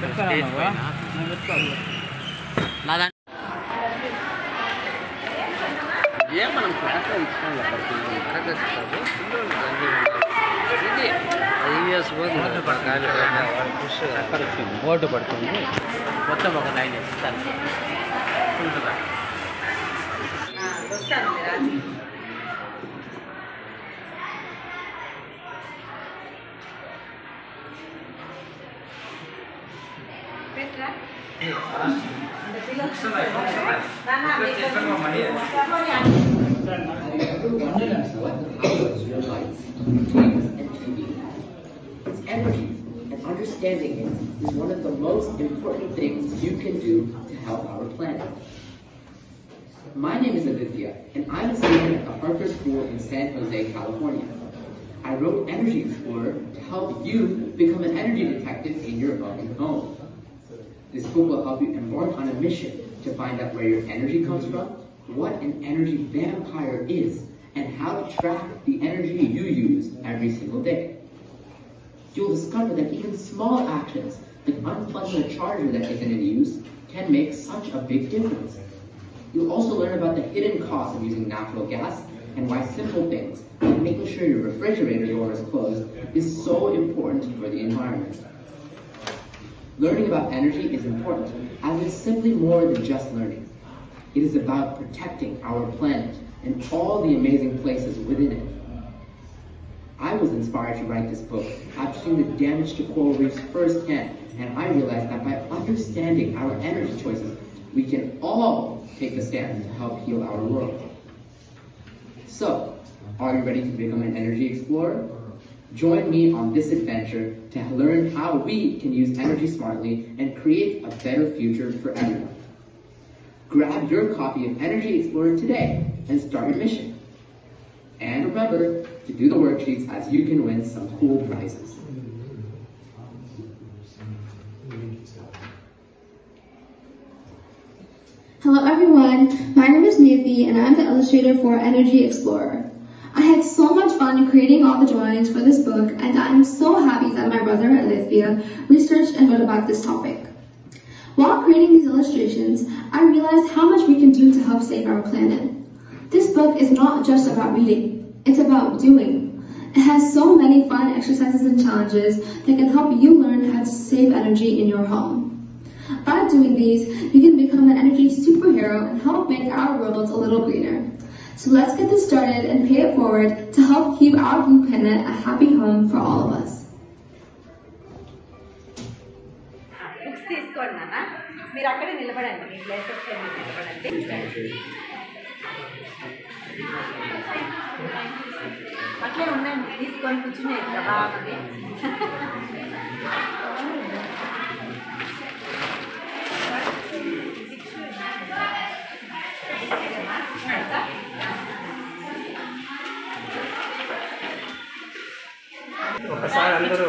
ఏం మనం క్లాస్లో ఇచ్చుకోవాలి బోర్డు పడుతుంది మొత్తం ఒక లైన్ ఇస్తాను ఉంటుందా Energy and understanding it is one of the most important things you can do to help our planet. My name is Aditya, and I'm a student at Harper School in San Jose, California. I wrote Energy Explorer to help you become an energy detective in your own home. This book will help you embark on a mission to find out where your energy comes from, what an energy vampire is, and how to track the energy you use every single day. You'll discover that even small actions, like unplugging a charger that isn't in use, can make such a big difference. You'll also learn about the hidden cost of using natural gas and why simple things, like making sure your refrigerator door is closed, is so important for the environment. Learning about energy is important, as it's simply more than just learning. It is about protecting our planet and all the amazing places within it. I was inspired to write this book after seeing the damage to coral reefs firsthand, and I realized that by understanding our energy choices, we can all take a stand to help heal our world. So, are you ready to become an energy explorer? Join me on this adventure to learn how we can use energy smartly and create a better future for everyone. Grab your copy of Energy Explorer today and start your mission. And remember to do the worksheets, as you can win some cool prizes. Hello everyone, my name is Nathy and I'm the illustrator for Energy Explorer. I had so much fun creating all the drawings for this book, and I'm so happy that my brother Alethea researched and wrote about this topic. While creating these illustrations, I realized how much we can do to help save our planet. This book is not just about reading, it's about doing. It has so many fun exercises and challenges that can help you learn how to save energy in your home. By doing these, you can become an energy superhero and help make our world a little greener. So let's get this started and pay it forward to help keep our blue planet a happy home for all of us. Books తీసుకోండి నాన్న, మీరు అక్కడే నిలబడండి, మీ ప్లేసెస్లో మీరు నిలబడండి. అట్లే ఉండండి, తీసుకొని కూర్చునే కదా. ఒకసారి అందరూ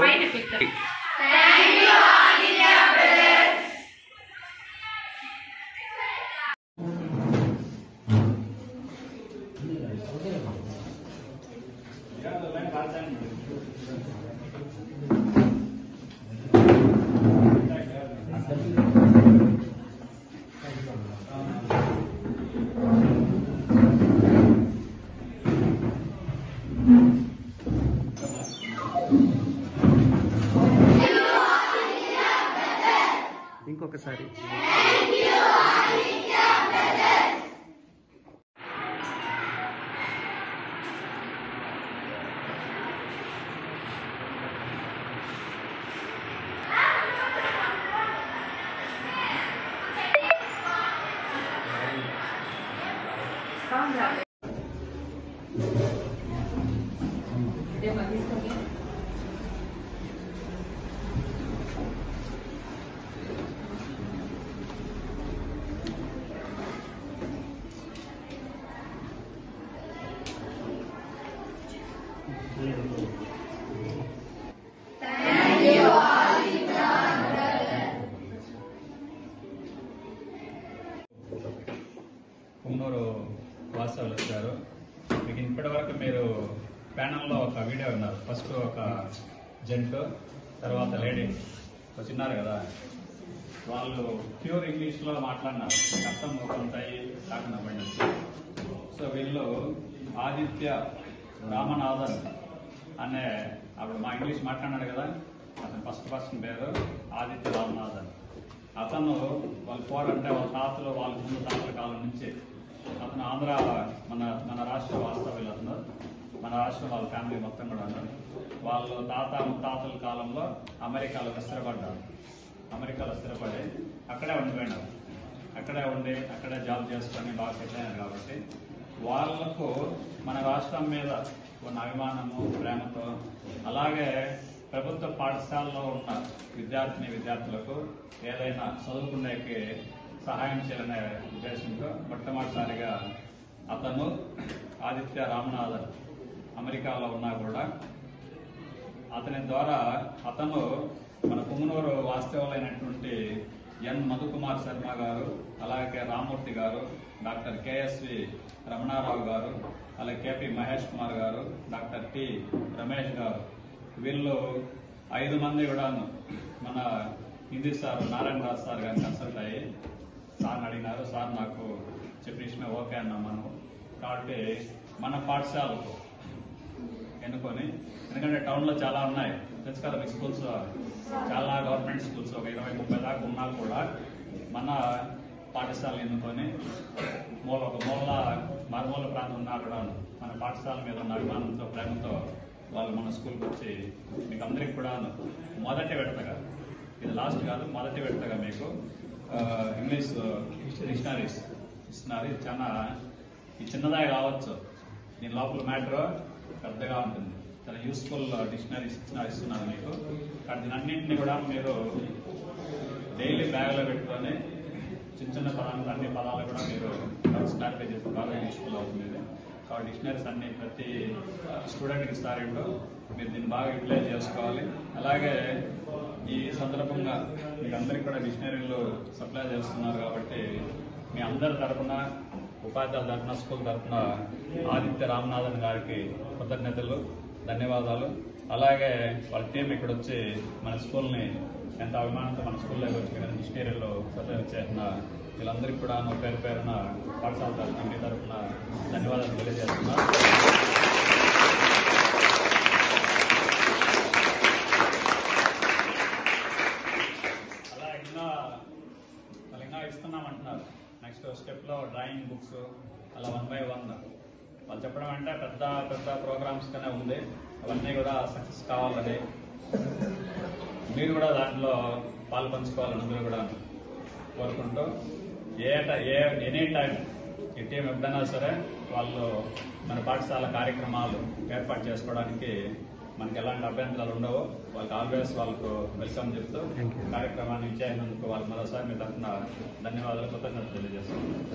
ఇంకొకసారి కుమ్మూరు వాస్తవులు వచ్చారు. మీకు ఇప్పటివరకు మీరు ప్యానల్లో ఒక వీడియో ఉన్నారు. ఫస్ట్ ఒక జెంట్, తర్వాత లేడీ వచ్చిన్నారు కదా. వాళ్ళు ప్యూర్ ఇంగ్లీష్లో మాట్లాడినారు, అర్థం కొంత కాకుండా పడింది. సో వీళ్ళు ఆదిత్య రామనాథన్ అనే, అప్పుడు మా ఇంగ్లీష్ మాట్లాడినాడు కదా, అతను ఫస్ట్ పర్సన్ పేరు ఆదిత్య రామనాథన్. అతను వాళ్ళ అంటే వాళ్ళ తాతలు, వాళ్ళ ముందు తాతల కాలం నుంచి అతను ఆంధ్ర మన రాష్ట్ర వాస్తవ్యులు. అతను మన రాష్ట్రం, వాళ్ళ ఫ్యామిలీ మొత్తం కూడా అన్నారు. వాళ్ళు ముత్తాతల కాలంలో అమెరికాలో స్థిరపడ్డారు. అమెరికాలో స్థిరపడి అక్కడే ఉండిపోయినారు. అక్కడే జాబ్ చేసుకొని బాగా సెటిల్ అయినారు. కాబట్టి వాళ్లకు మన రాష్ట్రం మీద ఉన్న అభిమానము, ప్రేమతో, అలాగే ప్రభుత్వ పాఠశాలలో ఉన్న విద్యార్థులకు ఏదైనా చదువుకునేకి సహాయం చేయాలనే ఉద్దేశంతో మొట్టమొదటిసారిగా అతను ఆదిత్య రామనాథన్ అమెరికాలో ఉన్నా కూడా అతని ద్వారా అతను మన పుంగనూరు వాస్తవులైనటువంటి ఎన్ మధుకుమార్ శర్మ గారు, అలాగే రామూర్తి గారు, డాక్టర్ కేఎస్వి రమణారావు గారు, అలాగే కేపీ మహేష్ కుమార్ గారు, డాక్టర్ టి రమేష్ గారు, వీళ్ళు 5 మంది కూడాను మన హిందీ సార్ నారాయణ రాజ్ సార్ గారిని కన్సల్ట్ అయ్యి సార్ని అడిగినారు. సార్ నాకు చెప్పిన ఓకే అన్నాం మనం. కాబట్టి మన పాఠశాలకు ఎన్నుకొని, ఎందుకంటే టౌన్లో చాలా ఉన్నాయి తెలుసు కదా మీకు స్కూల్స్, చాలా గవర్నమెంట్ స్కూల్స్ ఒక 20-30 దాకా ఉన్నా కూడా మన పాఠశాలను ఎన్నుకొని ఒక మారుమూల ప్రాంతం ఉన్నా కూడా మన పాఠశాల మీద ఉన్న అభిమానంతో, ప్రేమతో వాళ్ళు మన స్కూల్కి వచ్చి మీకు అందరికి కూడా మొదటి విడతగా, ఇది లాస్ట్ కాదు, మొదటి విడతగా మీకు ఇంగ్లీష్ డిక్షనరీస్ ఇస్తున్నారు. ఇది చాలా చిన్నదా కావచ్చు, దీని లోపల మ్యాటర్ పెద్దగా ఉంటుంది. చాలా యూస్ఫుల్ డిక్షనరీస్ ఇస్తున్నారు మీకు. కానీ దీని అన్నింటినీ కూడా మీరు డైలీ బ్యాగ్లో పెట్టుకొని చిన్న పదాలు, అన్ని పదాలు కూడా మీరు క్లారిఫై చేస్తే బాగా యూస్ఫుల్ అవుతుంది. కాబట్టి డిక్షనరీస్ అన్ని ప్రతి స్టూడెంట్కి ఇస్తారు. ఇప్పుడు మీరు దీన్ని బాగా యూటిలైజ్ చేసుకోవాలి. అలాగే ఈ సందర్భంగా మీకు అందరికి కూడా డిక్షనరీలు సప్లై చేస్తున్నారు. కాబట్టి మీ అందరి తరఫున, ఉపాధ్యాయుల తరఫున, స్కూల్ తరఫున ఆదిత్య రామనాథన్ గారికి కృతజ్ఞతలు, ధన్యవాదాలు. అలాగే వాళ్ళ టీం ఇక్కడ వచ్చి మన స్కూల్ని ఎంత అభిమానంతో మన స్కూల్లోకి వచ్చి డిక్షనరీలో సప్లై చేసిన వీళ్ళందరికీ కూడా పేరు పేరున పాఠశాల తరఫున, మీ తరఫున ధన్యవాదాలు తెలియజేస్తున్నా. అలా ఇంకా ఇస్తున్నామంటున్నారు. నెక్స్ట్ స్టెప్లో డ్రాయింగ్ బుక్స్ అలా 1 by 1 వాళ్ళు చెప్పడం అంటే పెద్ద ప్రోగ్రామ్స్ కనే ఉంది. అవన్నీ కూడా సక్సెస్ కావాలని, మీరు కూడా దాంట్లో పాలు పంచుకోవాలని అందరూ కూడా కోరుకుంటూ, ఎనీ టైం ఈ టీం ఎప్పుడైనా సరే వాళ్ళు మన పాఠశాల కార్యక్రమాలు ఏర్పాటు చేసుకోవడానికి మనకి ఎలాంటి అభ్యంతరాలు ఉండవు. వాళ్ళకి ఆల్వేస్ వాళ్ళకు వెల్కమ్ చెప్తూ కార్యక్రమాన్ని ఇచ్చేందుకు వాళ్ళకి మరోసారి మీ తరఫున ధన్యవాదాలు, కృతజ్ఞతలు తెలియజేస్తున్నాను.